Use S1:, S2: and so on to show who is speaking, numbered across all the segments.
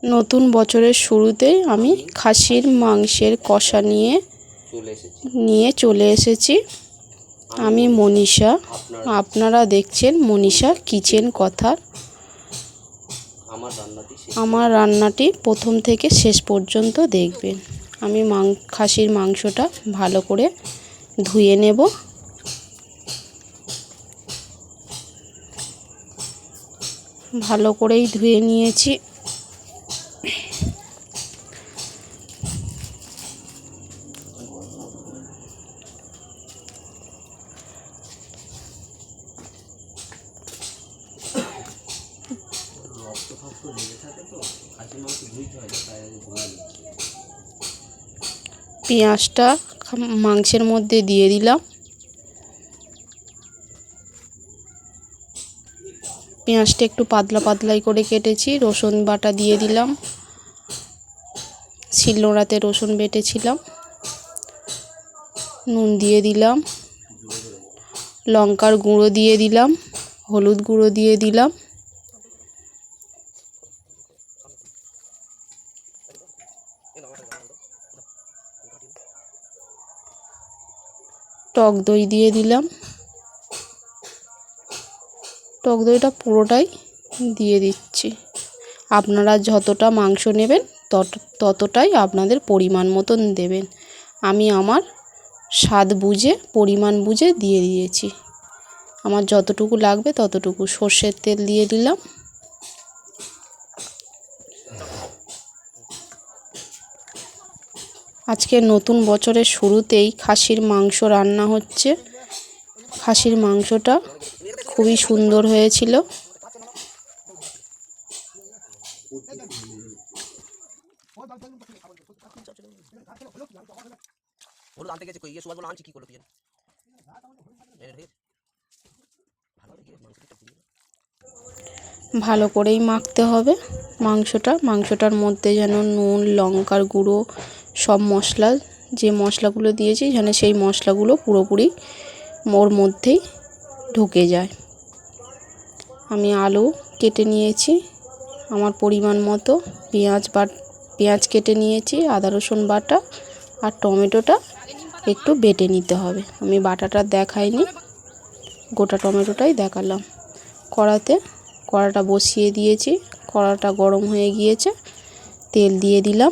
S1: নতুন বছরের শুরুতেই আমি খাসির মাংসের কষা নিয়ে চলে এসেছি। আমি মনীষা, আপনারা দেখছেন মনীষা কিচেন কথা। আমার রান্নাটি প্রথম থেকে শেষ পর্যন্ত দেখবেন। আমি খাসির মাংসটা ভালো করে ধুয়ে নেব। ভালো করেই ধুয়ে নিয়েছি। পেঁয়াজটা মাংসের মধ্যে দিয়ে দিলাম। পেঁয়াজটা একটু পাতলা পাতলাই করে কেটেছি। রসুন বাটা দিয়ে দিলাম। শিলনোড়াতে রসুন বেটেছিলাম। নুন দিয়ে দিলাম। লঙ্কার গুঁড়ো দিয়ে দিলাম। হলুদ গুঁড়ো দিয়ে দিলাম। টক দই দিয়ে দিলাম। টক দইটা পুরোটাই দিয়ে দিচ্ছি। আপনারা যতটা মাংস নেবেন ততটাই আপনাদের পরিমাণ মতন দেবেন। আমি আমার স্বাদ বুঝে পরিমাণ বুঝে দিয়ে দিয়েছি। আমার যতটুকু লাগবে ততটুকু। সর্ষের তেল দিয়ে দিলাম। আজকে নতুন বছরের শুরুতেই খাসির মাংস রান্না হচ্ছে। খাসির মাংসটা খুবই সুন্দর হয়েছিল। ভালো করেই মাখতে হবে মাংসটার মধ্যে যেন নুন, লঙ্কার গুঁড়ো, সব মশলা, যে মশলাগুলো দিয়েছি যেন সেই মশলাগুলো পুরোপুরি ওর মধ্যেই ঢুকে যায়। আমি আলু কেটে নিয়েছি আমার পরিমাণ মতো। পেঁয়াজ কেটে নিয়েছি, আদা রসুন বাটা, আর টমেটোটা একটু বেটে নিতে হবে। আমি বাটাটা দেখাইনি, গোটা টমেটোটাই দেখালাম। কড়াটা বসিয়ে দিয়েছি। কড়াটা গরম হয়ে গিয়েছে। তেল দিয়ে দিলাম।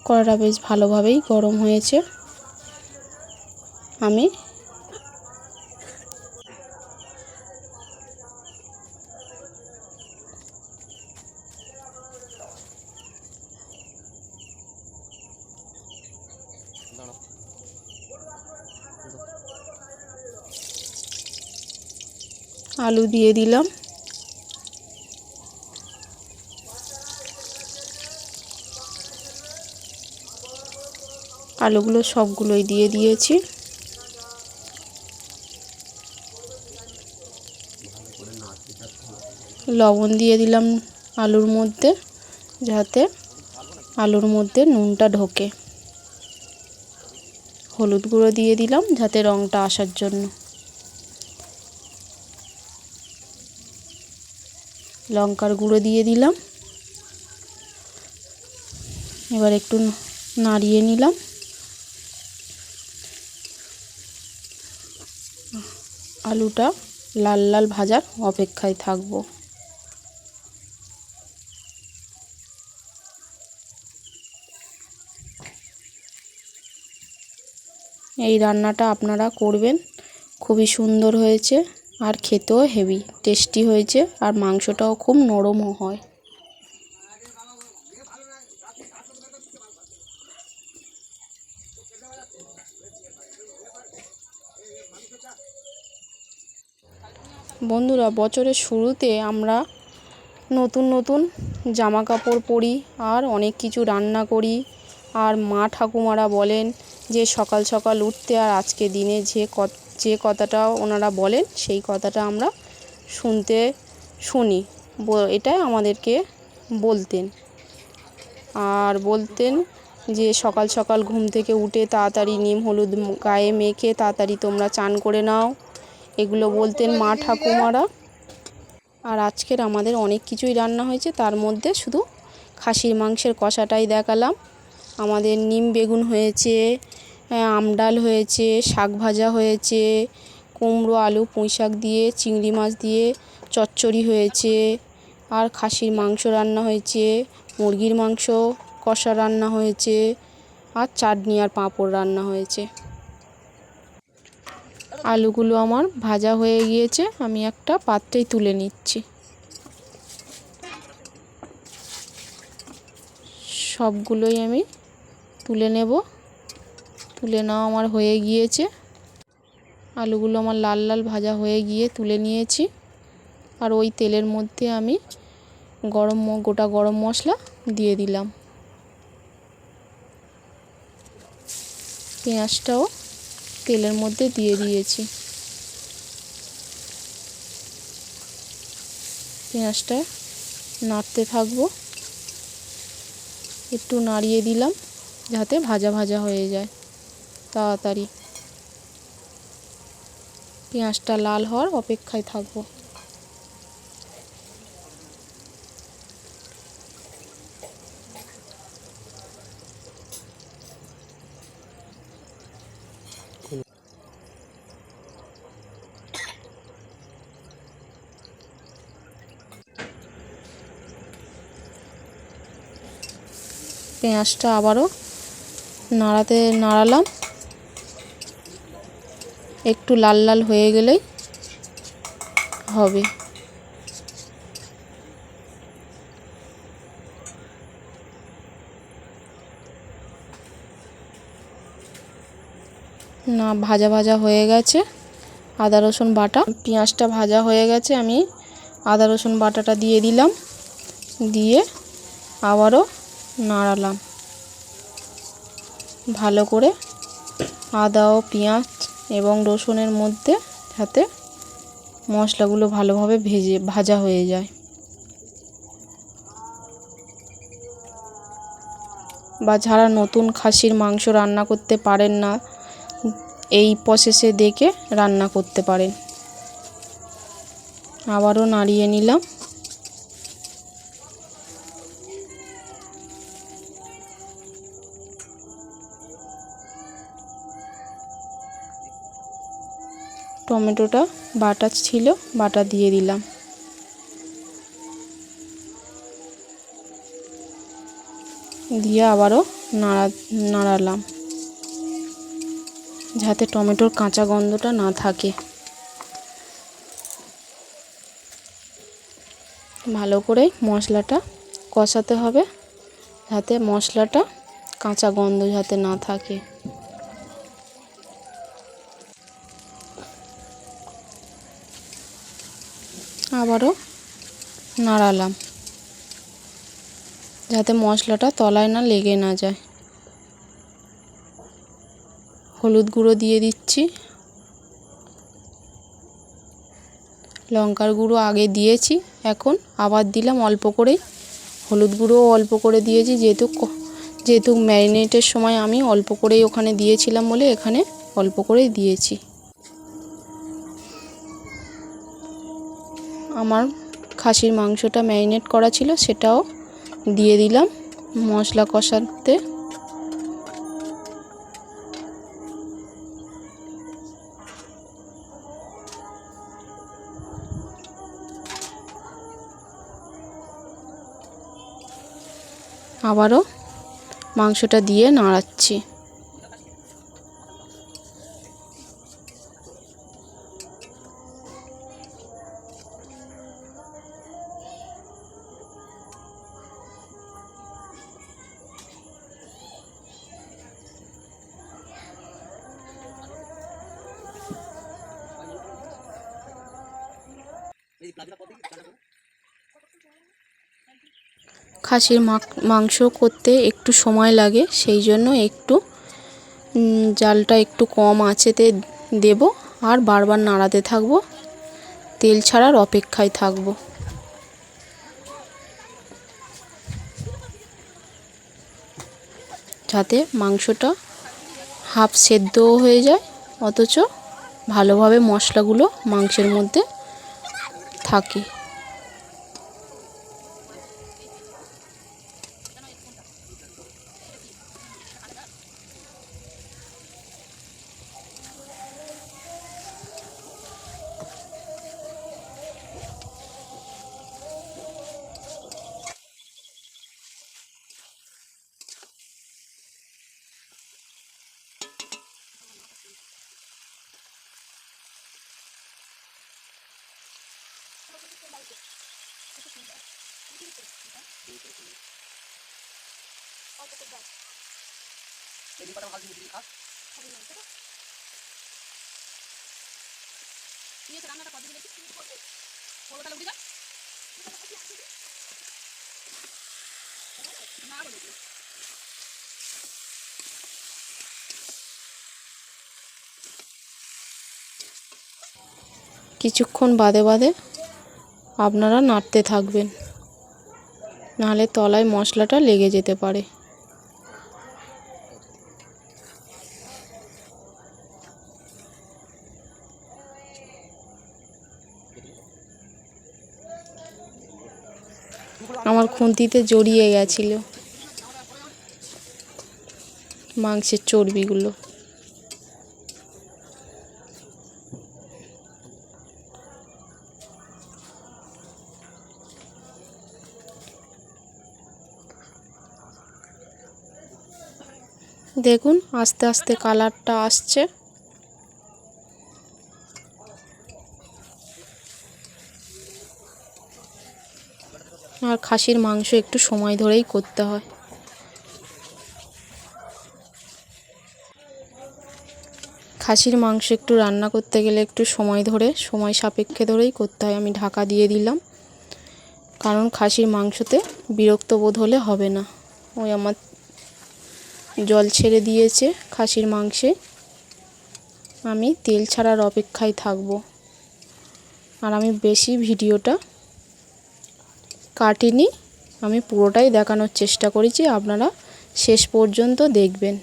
S1: কড়াটা বেশ ভালোভাবেই গরম হয়েছে। আমি আলু দিয়ে দিলাম। আলুগুলো সবগুলোই দিয়ে দিয়েছি। লবণ দিয়ে দিলাম আলুর মধ্যে, যাতে আলুর মধ্যে নুনটা ঢোকে। হলুদ গুঁড়ো দিয়ে দিলাম যাতে রঙটা আসার জন্য। লঙ্কার গুঁড়ো দিয়ে দিলাম। এবার একটু নাড়িয়ে নিলাম। আলুটা লাল লাল ভাজার অপেক্ষায় থাকবো। এই রান্নাটা আপনারা করবেন, খুবই সুন্দর হয়েছে আর খেতেও হেভি টেস্টি হয়েছে, আর মাংসটাও খুব নরমও হয়। বন্ধুরা, বছরের শুরুতে আমরা নতুন নতুন জামা কাপড় পরি আর অনেক কিছু রান্না করি। আর মা ঠাকুমারা বলেন যে সকাল সকাল উঠতে, আর আজকে দিনে যে কথাটা ওনারা বলেন সেই কথাটা আমরা শুনি। এটাই আমাদেরকে বলতেন। আর বলতেন যে সকাল সকাল ঘুম থেকে উঠে তাড়াতাড়ি নিম হলুদ গায়ে মেখে তাড়াতাড়ি তোমরা চান করে নাও। এগুলো বলতেন মা ঠাকুমারা। আর আজকের আমাদের অনেক কিছুই রান্না হয়েছে, তার মধ্যে শুধু খাসির মাংসের কষাটাই দেখালাম। আমাদের নিম বেগুন হয়েছে, আমডাল হয়েছে, শাক ভাজা হয়েছে, কুমড়ো আলু পুঁই শাক দিয়ে চিংড়ি মাছ দিয়ে চচ্চড়ি হয়েছে, আর খাসির মাংস রান্না হয়েছে, মুরগির মাংস কষা রান্না হয়েছে, আর চাটনি আর পাঁপড় রান্না হয়েছে। আলুগুলো আমার ভাজা হয়ে গিয়েছে, আমি একটা পাত্রেই তুলে নিচ্ছি। সবগুলোই আমি তুলে নেব। তুলে নেওয়া আমার হয়ে গিয়েছে। আলুগুলো আমার লাল লাল ভাজা হয়ে গিয়ে তুলে নিয়েছি। আর ওই তেলের মধ্যে আমি গোটা গরম মশলা দিয়ে দিলাম। পেঁয়াজটাও তেলের মধ্যে দিয়ে দিয়েছি। পেঁয়াজটা নাড়তে থাকবো, একটু নাড়িয়ে দিলাম যাতে ভাজা ভাজা হয়ে যায় তাড়াতাড়ি। পেঁয়াজটা লাল হওয়ার অপেক্ষায় থাকবো। পেঁয়াজটা আবারও নাড়ালাম। একটু লাল লাল হয়ে গেলেই হবে। না, ভাজা ভাজা হয়ে গেছে। আদা রসুন বাটা, পেঁয়াজটা ভাজা হয়ে গেছে, আমি আদা রসুন বাটাটা দিয়ে দিলাম। দিয়ে আবারও নাড়ালাম ভালো করে। আদা ও পেঁয়াজ এবং রসুনের মধ্যে যাতে মশলাগুলো ভালোভাবে ভাজা হয়ে যায়। বা যারা নতুন খাসির মাংস রান্না করতে পারেন না, এই প্রসেসে দেখে রান্না করতে পারেন। আবারও নাড়িয়ে নিলাম। টমেটোটা বাটা ছিল, বাটা দিয়ে দিলাম। দিয়ে আবারও নাড়ালাম যাতে টমেটোর কাঁচা গন্ধটা না থাকে। ভালো করে মশলাটা কষাতে হবে যাতে মশলাটা কাঁচা গন্ধ যাতে না থাকে। আবারও নাড়ালাম যাতে মশলাটা তলায় না লেগে না যায়। হলুদ গুঁড়ো দিয়ে দিচ্ছি। লঙ্কার গুঁড়ো আগে দিয়েছি, এখন আবার দিলাম অল্প করেই। হলুদ গুঁড়োও অল্প করে দিয়েছি, যেহেতু ম্যারিনেটের সময় আমি অল্প করেই ওখানে দিয়েছিলাম বলে এখানে অল্প করেই দিয়েছি। আমার খাসির মাংসটা ম্যারিনেট করা ছিল, সেটাও দিয়ে দিলাম মশলা কষাতে। আবারও মাংসটা দিয়ে নাড়াচ্ছি। খাসির মাংস করতে একটু সময় লাগে, সেই জন্য একটু জালটা একটু কম আঁচেতে দেব আর বারবার নাড়াতে থাকবো। তেল ছাড়ার অপেক্ষায় থাকবো। যাতে মাংসটা হাফ সেদ্ধও হয়ে যায়, অথচ ভালোভাবে মশলাগুলো মাংসের মধ্যে থাকে। কিছুক্ষণ বাদে বাদে আপনারা নাড়তে থাকবেন, নাহলে তলায় মশলাটা লেগে যেতে পারে। আমার খুন্তিতে জড়িয়ে গেছিল মাংসের চর্বিগুলো। দেখুন আস্তে আস্তে কালারটা আসছে। আর খাসির মাংস একটু সময় ধরেই করতে হয়। খাসির মাংস একটু রান্না করতে গেলে একটু সময় সাপেক্ষে ধরেই করতে হয়। আমি ঢাকা দিয়ে দিলাম, কারণ খাসির মাংসতে বিরক্ত বোধ হলে হবে না। ওই আমার জল ছেড়ে দিয়েছে খাসির মাংসে, আমি তেল ছাড়ার অপেক্ষায় থাকব। আর আমি বেশি ভিডিওটা কাটিনি, আমি পুরোটাই দেখানোর চেষ্টা করেছি, আপনারা শেষ পর্যন্ত দেখবেন।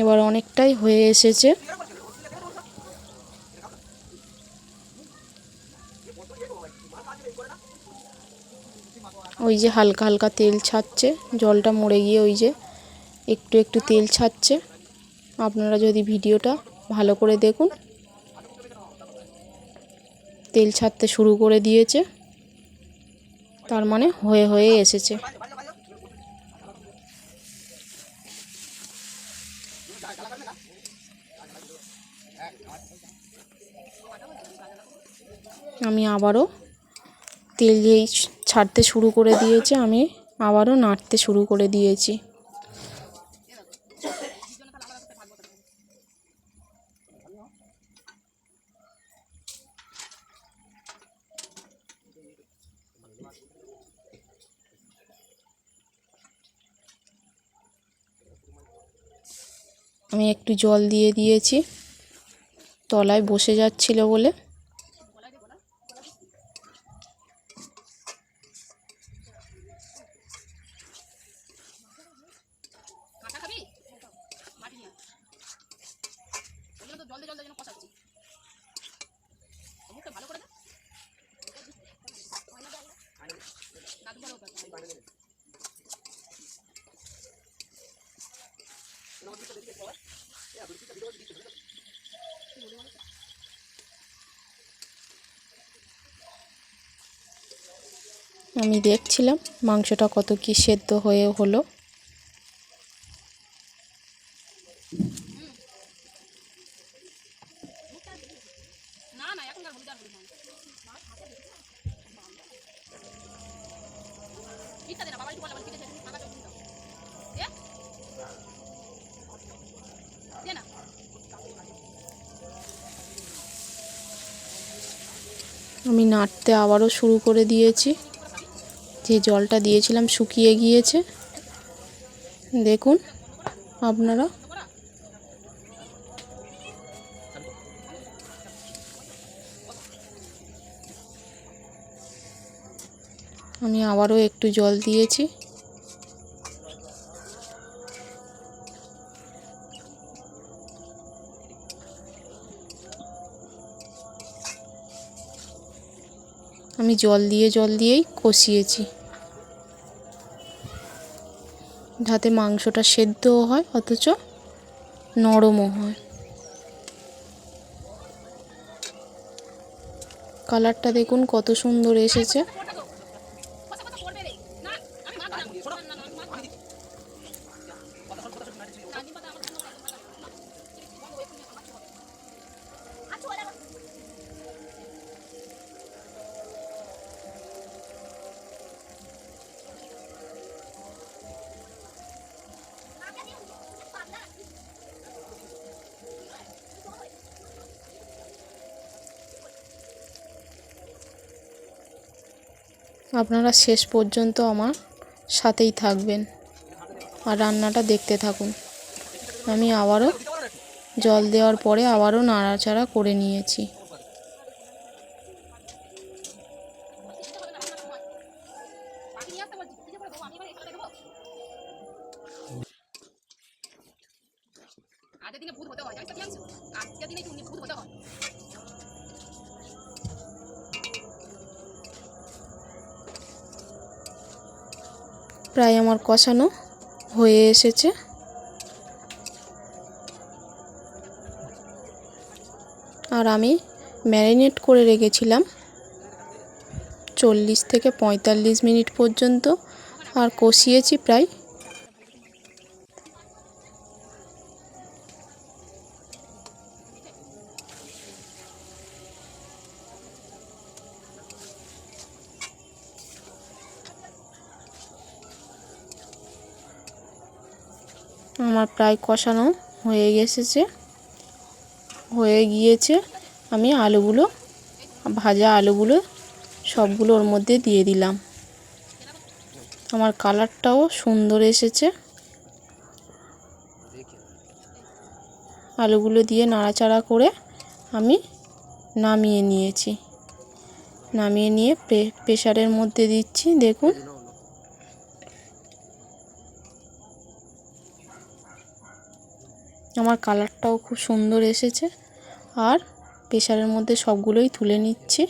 S1: এবার অনেকটাই হয়ে এসেছে। ওই যে হালকা হালকা তেল ছাড়ছে, জলটা মরে গিয়ে ওই যে একটু একটু তেল ছাড়ছে। আপনারা যদি ভিডিওটা ভালো করে দেখুন, তেল ছাড়তে শুরু করে দিয়েছে, তার মানে হয়ে এসেছে। আমি আবারও তেল যেই ছাড়তে শুরু করে দিয়েছে, আমি আবারও নাড়তে শুরু করে দিয়েছি। আমি একটু জল দিয়ে দিয়েছি, তলায় বসে যাচ্ছিল বলে। আমি দেখছিলাম মাংসটা কত কি সেদ্ধ হয়ে হলো। আমি নাড়তে আবারও শুরু করে দিয়েছি, যে জলটা দিয়েছিলাম শুকিয়ে গিয়েছে। দেখুন আপনারা, আমি আবারও একটু জল দিয়েছি। আমি জল দিয়েই কষিয়েছি, যাতে মাংসটা সেদ্ধও হয় অথচ নরমও হয়। কালারটা দেখুন কত সুন্দর এসেছে। আপনারা শেষ পর্যন্ত আমার সাথেই থাকবেন আর রান্নাটা দেখতে থাকুন। আমি আবারও জল দেওয়ার পরে আবারও নাড়াচাড়া করে নিয়েছি। প্রায় আমার কষানো হয়ে এসেছে। আর আমি ম্যারিনেট করে রেখেছিলাম 40 থেকে 45 মিনিট পর্যন্ত, আর কষিয়েছি প্রায় আমার প্রায় কষানো হয়ে গিয়েছে। আমি আলুগুলো, ভাজা আলুগুলো সবগুলো ওর মধ্যে দিয়ে দিলাম। আমার কালারটাও সুন্দর এসেছে। আলুগুলো দিয়ে নাড়াচাড়া করে আমি নামিয়ে নিয়েছি। নামিয়ে নিয়ে প্রেসারের মধ্যে দিচ্ছি। দেখুন আমার কালারটাও খুব সুন্দর এসেছে। আর প্রেসারের মধ্যে সবগুলোই তুলে নিচ্ছি।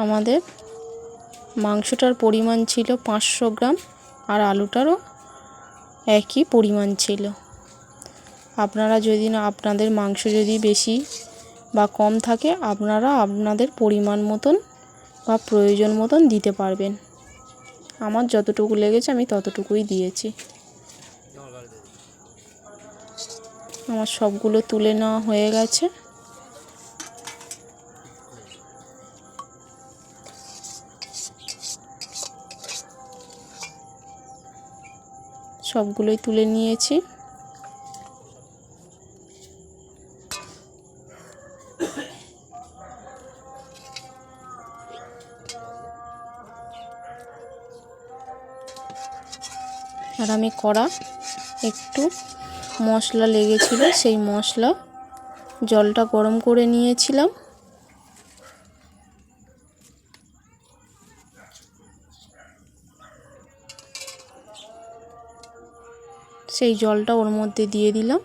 S1: আমাদের মাংসটার পরিমাণ ছিল 500 গ্রাম, আর আলুটারও একই পরিমাণ ছিল। আপনারা যদি না, আপনাদের মাংস যদি বেশি বা কম থাকে, আপনারা আপনাদের পরিমাণ মতন বা প্রয়োজন মতন দিতে পারবেন। আমার যতটুকু লেগেছে আমি ততটুকুই দিয়েছি। আমার সবগুলো তুলে নেওয়া হয়ে গেছে। সবগুলোই তুলে নিয়েছি। আর আমি কড়া একটু মশলা লেগেছিল, সেই মশলা জলটা গরম করে নিয়েছিলাম। সেই জলটা ওর মধ্যে দিয়ে দিলাম।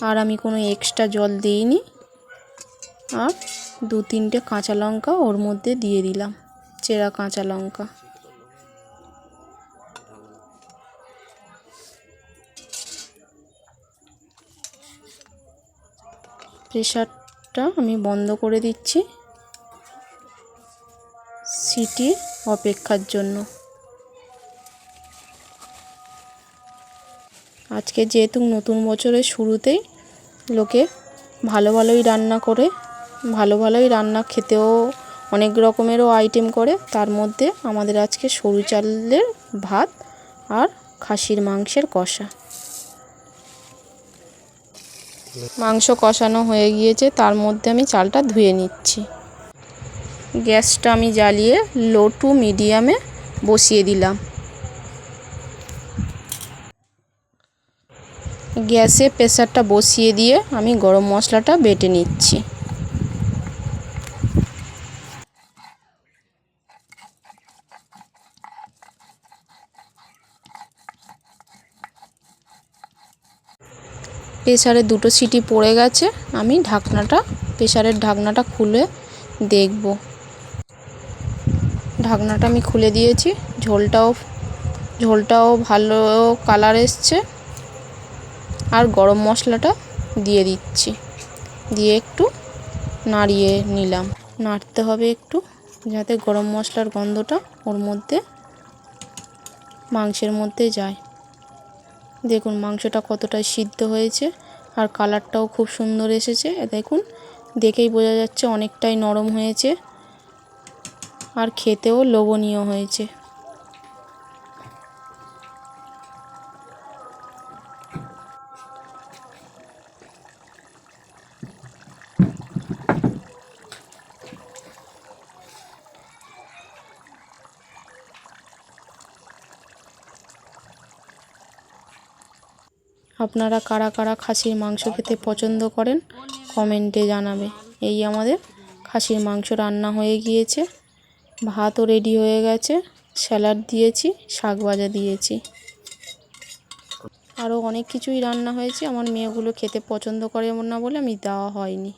S1: আর আমি কোনো এক্সট্রা জল দিইনি। আর 2-3টে কাঁচা লঙ্কা ওর মধ্যে দিয়ে দিলাম, চেরা কাঁচা লঙ্কা। প্রেসারটা আমি বন্ধ করে দিচ্ছি সিটি অপেক্ষার জন্য। আজকে যেহেতু নতুন বছরের শুরুতেই লোকে ভালোই রান্না করে, ভালোই রান্না খেতেও অনেক রকমেরও আইটেম করে। তার মধ্যে আমাদের আজকে সরু চালের ভাত আর খাসির মাংসের কষা। মাংস কষানো হয়ে গিয়েছে, তার মধ্যে আমি চালটা ধুয়ে নিচ্ছি। গ্যাসটা আমি জ্বালিয়ে লো টু মিডিয়ামে বসিয়ে দিলাম। গ্যাসে প্রেসারটা বসিয়ে দিয়ে আমি গরম মশলাটা বেটে নিচ্ছি। প্রেসারে 2টো সিটি পড়ে গেছে। আমি প্রেসারের ঢাকনাটা খুলে দেখব। ঢাকনাটা আমি খুলে দিয়েছি। ঝোলটাও ঝোলটাও ভালো কালার এসছে। আর গরম মশলাটা দিয়ে দিচ্ছি, দিয়ে একটু নাড়িয়ে নিলাম। নাড়তে হবে একটু, যাতে গরম মশলার গন্ধটা ওর মধ্যে মাংসের মধ্যে যায়। দেখুন মাংসটা কতটা সিদ্ধ হয়েছে আর কালারটাও খুব সুন্দর এসেছে। দেখুন দেখেই বোঝা যাচ্ছে অনেকটাই নরম হয়েছে আর খেতেও লোভনীয় হয়েছে। আপনারা কারা কারা খাসির মাংস খেতে পছন্দ করেন কমেন্টে জানাবে। এই আমাদের খাসির মাংস রান্না হয়ে গিয়েছে, ভাতও রেডি হয়ে গেছে, স্যালাড দিয়েছি, শাক ভাজা দিয়েছি, আরও অনেক কিছুই রান্না হয়েছে। আমার মেয়েগুলো খেতে পছন্দ করে না বলে আমি দেওয়া হয়নি।